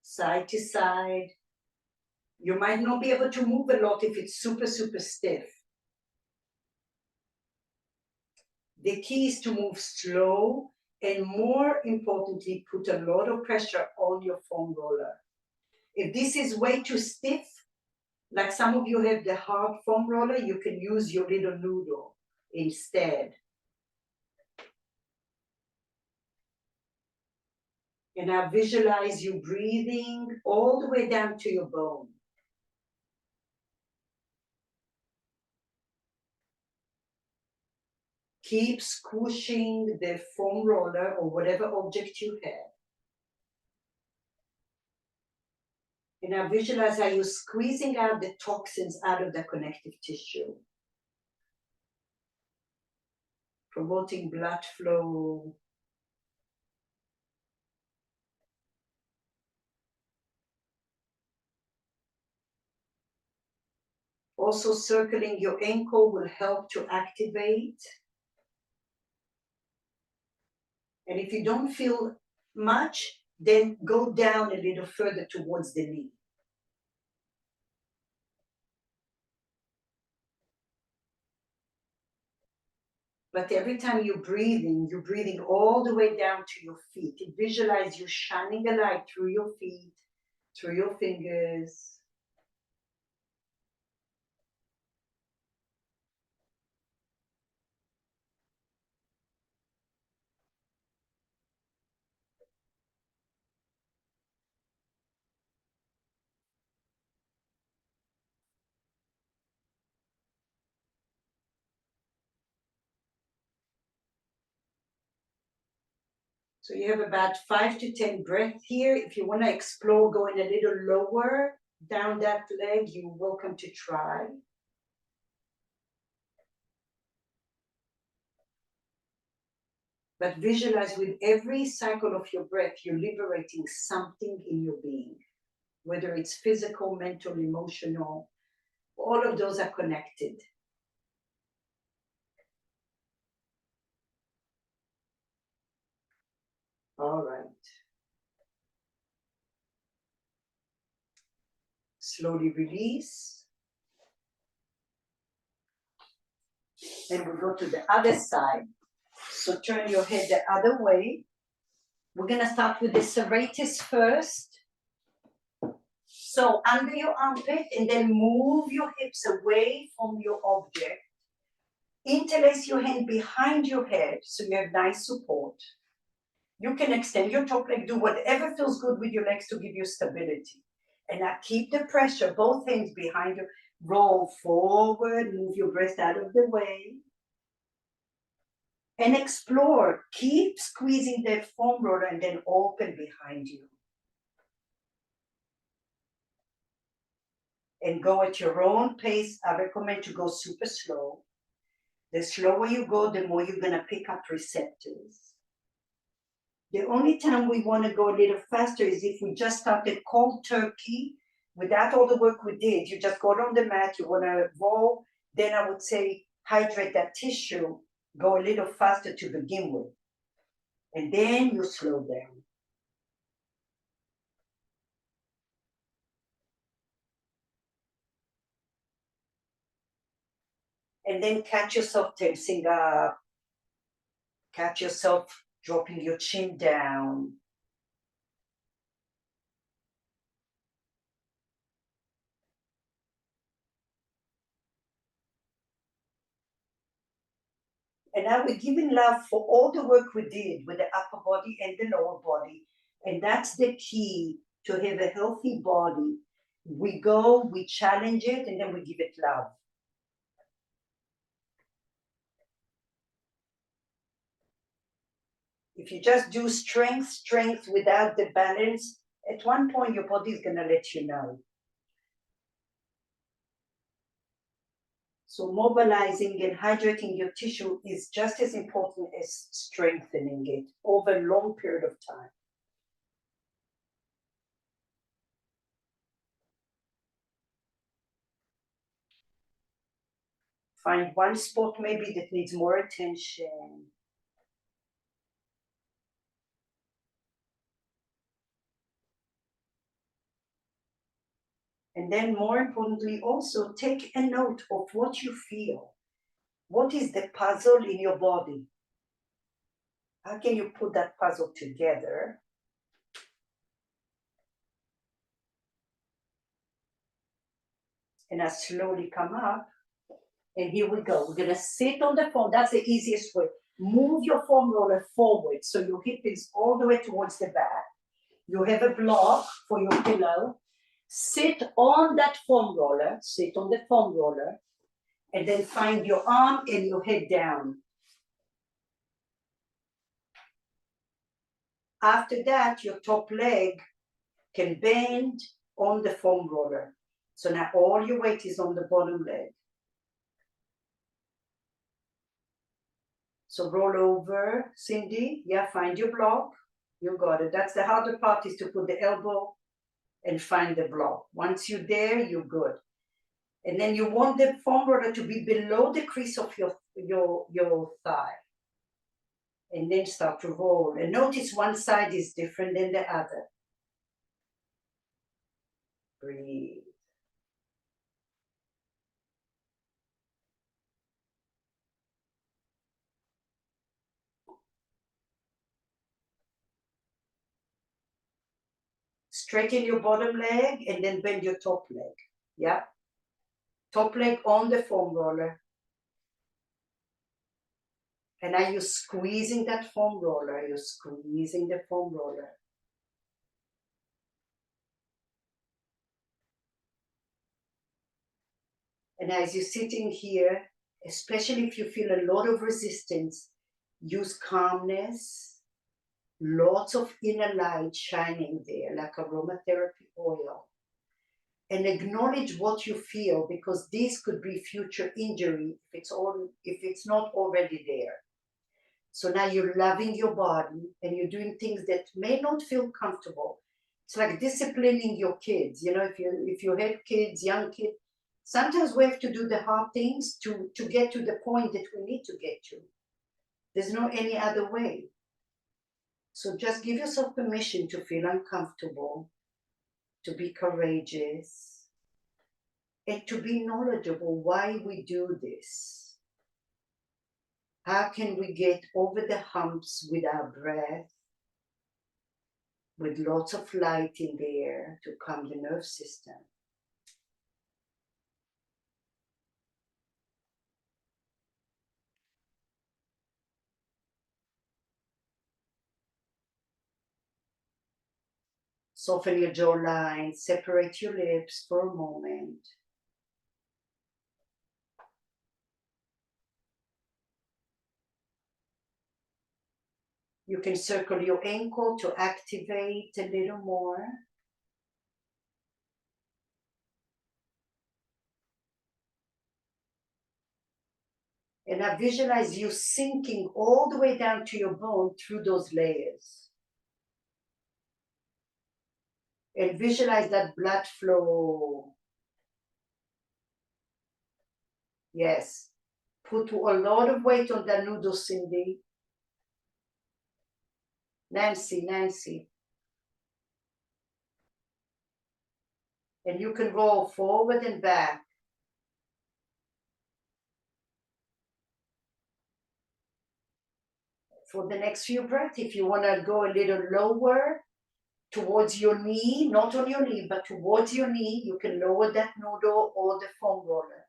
Side to side. You might not be able to move a lot if it's super, super stiff. The key is to move slow and, more importantly, put a lot of pressure on your foam roller. If this is way too stiff, like some of you have the hard foam roller, you can use your little noodle instead. And now visualize you breathing all the way down to your bone. Keep squishing the foam roller or whatever object you have. And now visualize how you're squeezing out the toxins out of the connective tissue. promoting blood flow. Also, circling your ankle will help to activate. And if you don't feel much, then go down a little further towards the knee. But every time you're breathing all the way down to your feet. Visualize you shining a light through your feet, through your fingers. So you have about 5 to 10 breaths here. If you want to explore going a little lower down that leg, you're welcome to try. But visualize with every cycle of your breath, you're liberating something in your being, whether it's physical, mental, emotional, all of those are connected. All right. Slowly release. And we go to the other side. So turn your head the other way. We're going to start with the serratus first. So under your armpit, and then move your hips away from your object. Interlace your hand behind your head so you have nice support. You can extend your top leg, do whatever feels good with your legs to give you stability. And now keep the pressure, both hands behind you. Roll forward, move your breast out of the way. And explore. Keep squeezing that foam roller and then open behind you. And go at your own pace. I recommend to go super slow. The slower you go, the more you're going to pick up receptors. The only time we want to go a little faster is if we just started cold turkey without all the work we did. You just got on the mat, you want to roll, then I would say hydrate that tissue, go a little faster to begin with. And then you slow down. And then catch yourself tensing up. Catch yourself dropping your chin down. And now we're giving love for all the work we did with the upper body and the lower body. And that's the key to have a healthy body. We go, we challenge it, and then we give it love. If you just do strength without the balance, at one point your body is going to let you know. So mobilizing and hydrating your tissue is just as important as strengthening it over a long period of time. Find one spot maybe that needs more attention. And then more importantly, also take a note of what you feel. What is the puzzle in your body? How can you put that puzzle together? And I slowly come up. And here we go. We're going to sit on the foam. That's the easiest way. Move your foam roller forward so your hip is all the way towards the back. You have a block for your pillow. Sit on that foam roller. Sit on the foam roller. And then find your arm and your head down. After that, your top leg can bend on the foam roller. So now all your weight is on the bottom leg. So So roll over, Cindy. Yeah, find your block. You got it. That's the harder part, is to put the elbow and find the block. Once you're there, you're good. And then you want the foam roller to be below the crease of your thigh. And then start to roll. And notice one side is different than the other. Breathe. Straighten your bottom leg and then bend your top leg. Yeah. Top leg on the foam roller. And are you squeezing that foam roller? You're squeezing the foam roller. And as you're sitting here, especially if you feel a lot of resistance, use calmness, lots of inner light shining there, like aromatherapy oil. And acknowledge what you feel, because this could be future injury if it's not already there. So now you're loving your body and you're doing things that may not feel comfortable. It's like disciplining your kids. You know, if you have kids, young kids, sometimes we have to do the hard things to get to the point that we need to get to. There's no any other way. So just give yourself permission to feel uncomfortable, to be courageous, and to be knowledgeable why we do this. How can we get over the humps with our breath, with lots of light in there to calm the nerve system? Soften your jawline, separate your lips for a moment. You can circle your ankle to activate a little more. And I visualize you sinking all the way down to your bone through those layers. And visualize that blood flow. Yes. Put a lot of weight on the noodle, Cindy. Nancy. And you can roll forward and back. For the next few breaths, if you want to go a little lower towards your knee, not on your knee, but towards your knee, you can lower that noodle or the foam roller.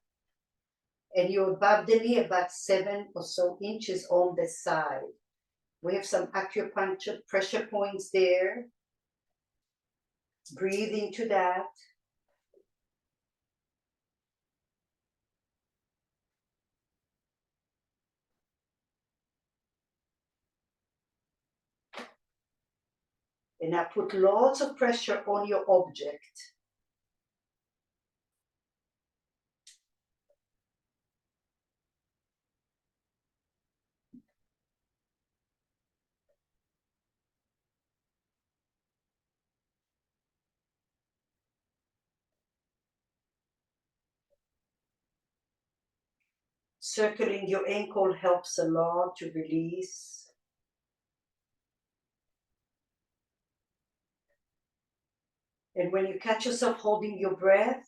And you're above the knee about 7 or so inches on the side. We have some acupuncture pressure points there. Breathe into that. And I put lots of pressure on your object. Circling your ankle helps a lot to release. And when you catch yourself holding your breath,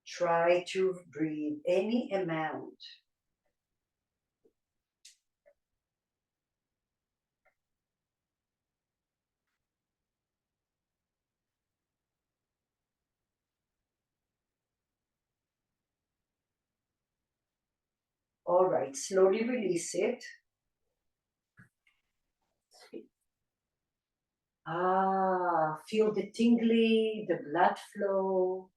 try to breathe any amount. All right, slowly release it. Feel the tingly, the blood flow.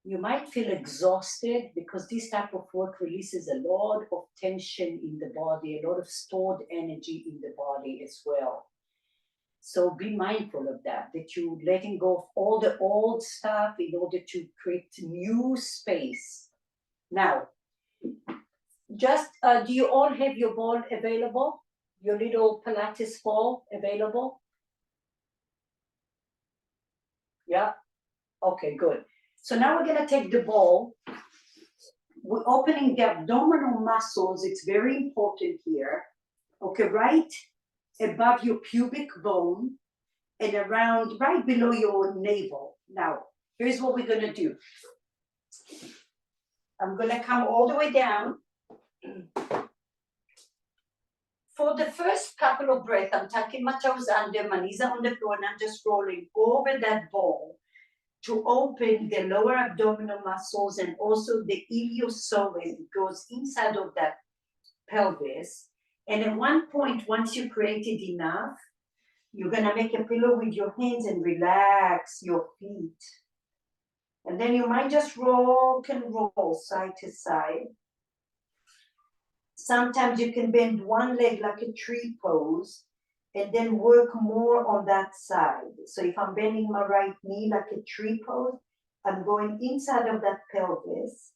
You might feel exhausted because this type of work releases a lot of tension in the body, a lot of stored energy in the body as well. So be mindful of that you're letting go of all the old stuff in order to create new space. Now, just, do you all have your ball available? Your little Pilates ball available? Yeah? Okay, good. So now we're gonna take the ball. We're opening the abdominal muscles. It's very important here. Okay, right above your pubic bone and around right below your navel. Now, here's what we're gonna do. I'm gonna come all the way down. For the first couple of breaths, I'm tucking my toes under, my knees are on the floor, and I'm just rolling over that ball to open the lower abdominal muscles and also the iliopsoas. It goes inside of that pelvis. And at one point, once you created enough, you're gonna make a pillow with your hands and relax your feet. And then you might just rock and roll side to side. Sometimes you can bend one leg like a tree pose and then work more on that side. So if I'm bending my right knee like a tree pose, I'm going inside of that pelvis.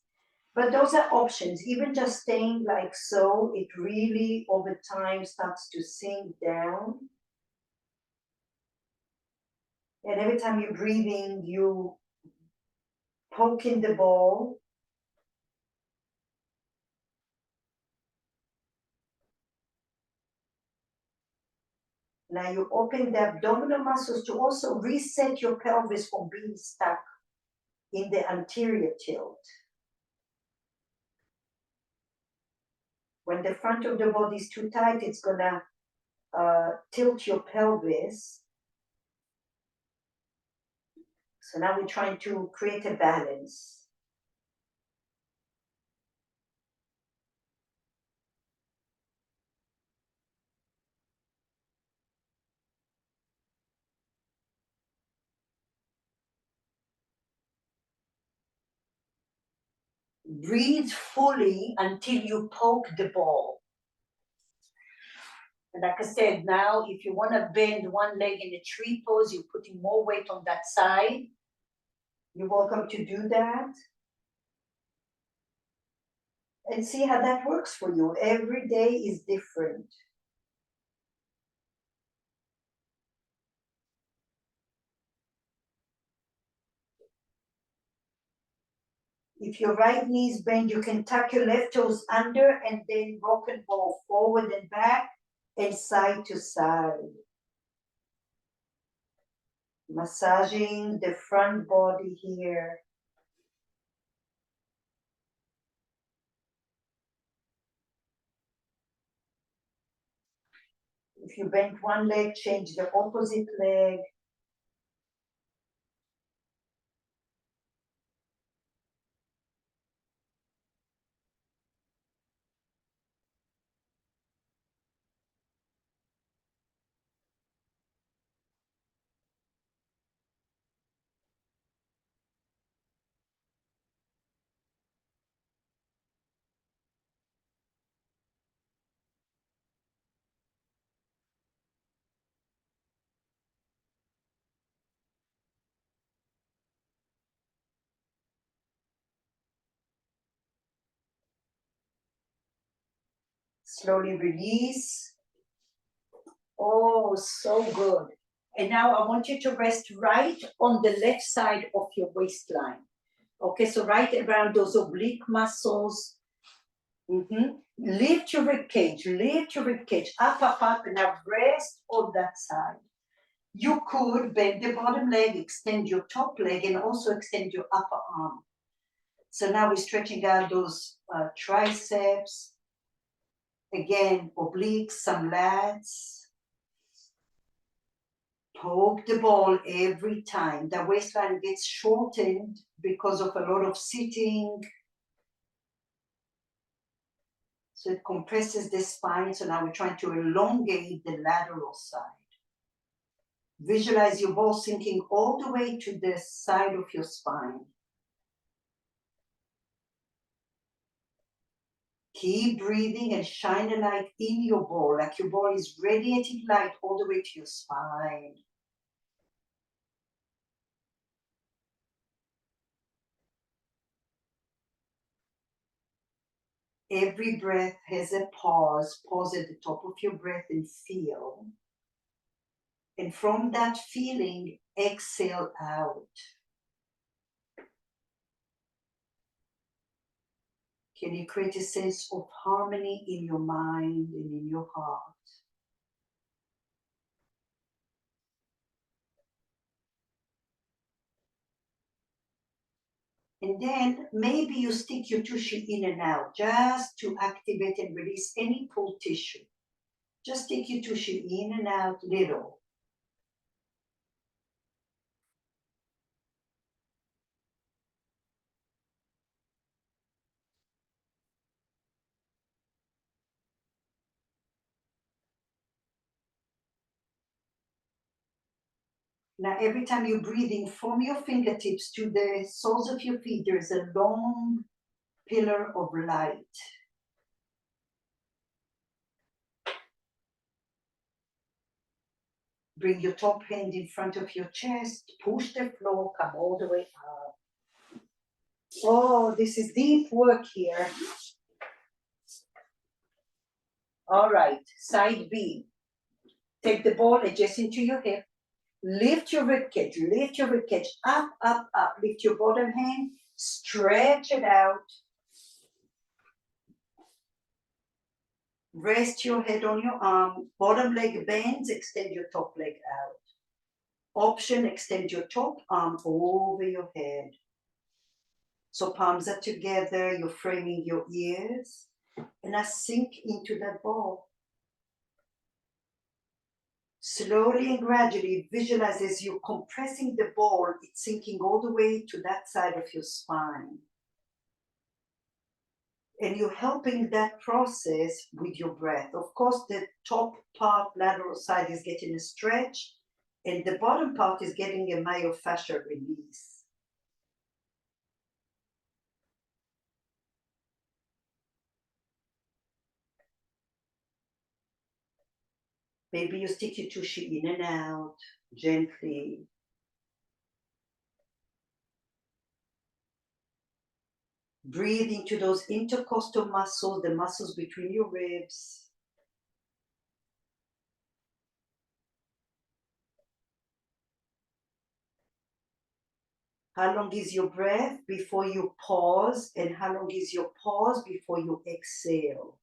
But those are options. Even just staying like so, it really over time starts to sink down. And every time you're breathing, you poke in the ball. Now you open the abdominal muscles to also reset your pelvis from being stuck in the anterior tilt. When the front of the body is too tight, it's gonna tilt your pelvis. So now we're trying to create a balance. Breathe fully until you poke the ball. And like I said, now if you want to bend one leg in a tree pose, you're putting more weight on that side. You're welcome to do that. And see how that works for you. Every day is different. If your right knee is bent, you can tuck your left toes under and then rock and roll forward and back and side to side. Massaging the front body here. If you bend one leg, change the opposite leg. Slowly release. Oh, so good. And now I want you to rest right on the left side of your waistline. Okay, so right around those oblique muscles. Lift your rib cage, up, up, up, and now rest on that side. You could bend the bottom leg, extend your top leg, and also extend your upper arm. So now we're stretching out those triceps. Again, obliques, some lats. Poke the ball every time. The waistline gets shortened because of a lot of sitting. So it compresses the spine. So now we're trying to elongate the lateral side. Visualize your ball sinking all the way to the side of your spine. Keep breathing and shine a light in your ball, like your ball is radiating light all the way to your spine. Every breath has a pause. Pause at the top of your breath and feel. And from that feeling, exhale out. Can you create a sense of harmony in your mind and in your heart? And then maybe you stick your tushy in and out just to activate and release any pull tissue. Just stick your tushy in and out little. Now, every time you're breathing from your fingertips to the soles of your feet, there's a long pillar of light. Bring your top hand in front of your chest, push the floor, come all the way up. Oh, this is deep work here. All right, side B. Take the ball adjacent to your hip. Lift your ribcage up, up, up. Lift your bottom hand, stretch it out. Rest your head on your arm. Bottom leg bends, extend your top leg out. Option, extend your top arm over your head. So palms are together, you're framing your ears. And now sink into that ball. Slowly and gradually visualize as you're compressing the ball, it's sinking all the way to that side of your spine. And you're helping that process with your breath. Of course, the top part, lateral side, is getting a stretch, and the bottom part is getting a myofascial release. Maybe you stick your tushy in and out gently. Breathe into those intercostal muscles, the muscles between your ribs. How long is your breath before you pause? And how long is your pause before you exhale?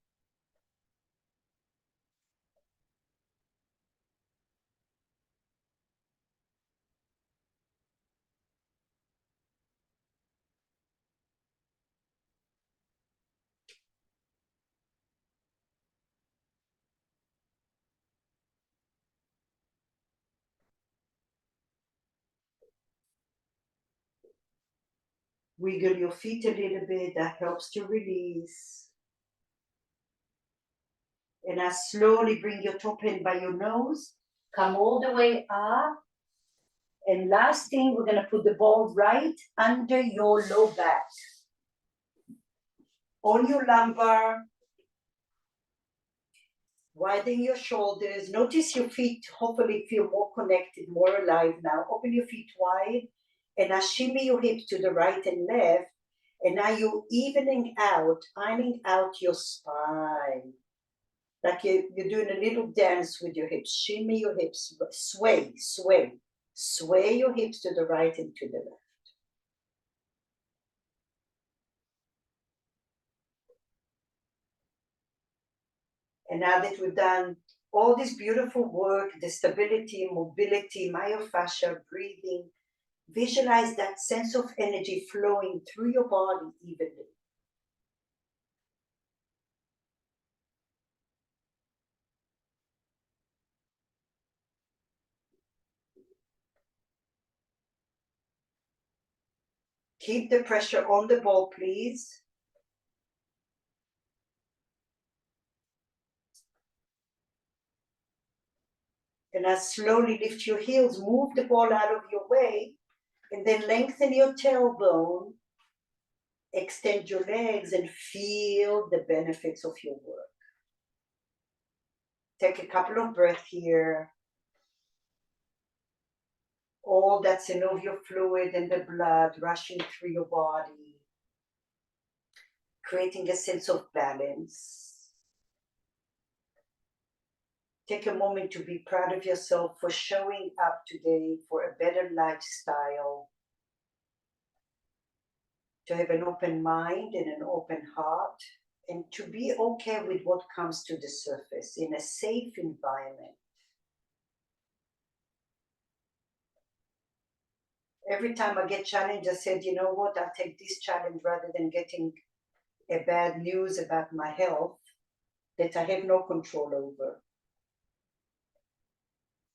Wiggle your feet a little bit, that helps to release. And now slowly bring your top hand by your nose, come all the way up. And last thing, we're gonna put the ball right under your low back. On your lumbar, widen your shoulders. Notice your feet hopefully feel more connected, more alive now. Open your feet wide and now shimmy your hips to the right and left. And now you're ironing out your spine. Like you're doing a little dance with your hips. Shimmy your hips, sway, sway. Sway your hips to the right and to the left. And now that we've done all this beautiful work, the stability, mobility, myofascia, breathing, visualize that sense of energy flowing through your body evenly. Keep the pressure on the ball, please. And now slowly lift your heels, move the ball out of your way, and then lengthen your tailbone Extend your legs and feel the benefits of your work. Take a couple of breaths here. All that synovial fluid and the blood rushing through your body, creating a sense of balance. Take a moment to be proud of yourself for showing up today for a better lifestyle, to have an open mind and an open heart, and to be okay with what comes to the surface in a safe environment. Every time I get challenged, I said, you know what, I'll take this challenge rather than getting a bad news about my health that I have no control over.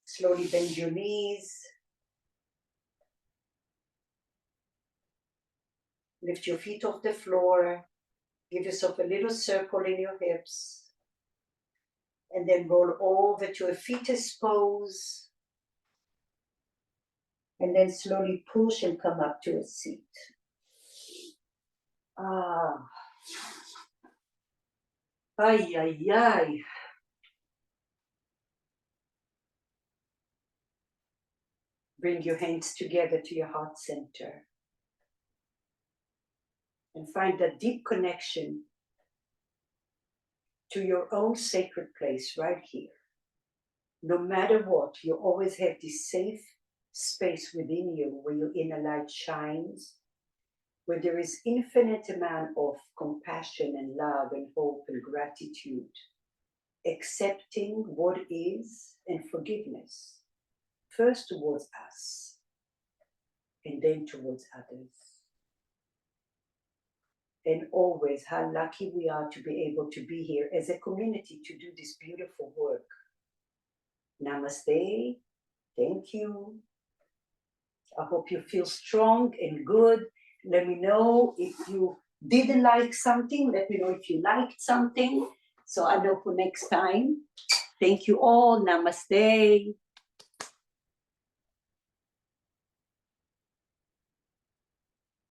Slowly bend your knees. Lift your feet off the floor. Give yourself a little circle in your hips. And then roll over to a fetus pose. And then slowly push and come up to a seat. Ay, ay, ay. Bring your hands together to your heart center. And find a deep connection to your own sacred place right here. No matter what, you always have this safe space within you where your inner light shines, where there is infinite amount of compassion and love and hope and gratitude, accepting what is and forgiveness, first towards us and then towards others. And always how lucky we are to be able to be here as a community to do this beautiful work. Namaste. Thank you. I hope you feel strong and good. Let me know if you didn't like something. Let me know if you liked something. So I know for next time. Thank you all. Namaste.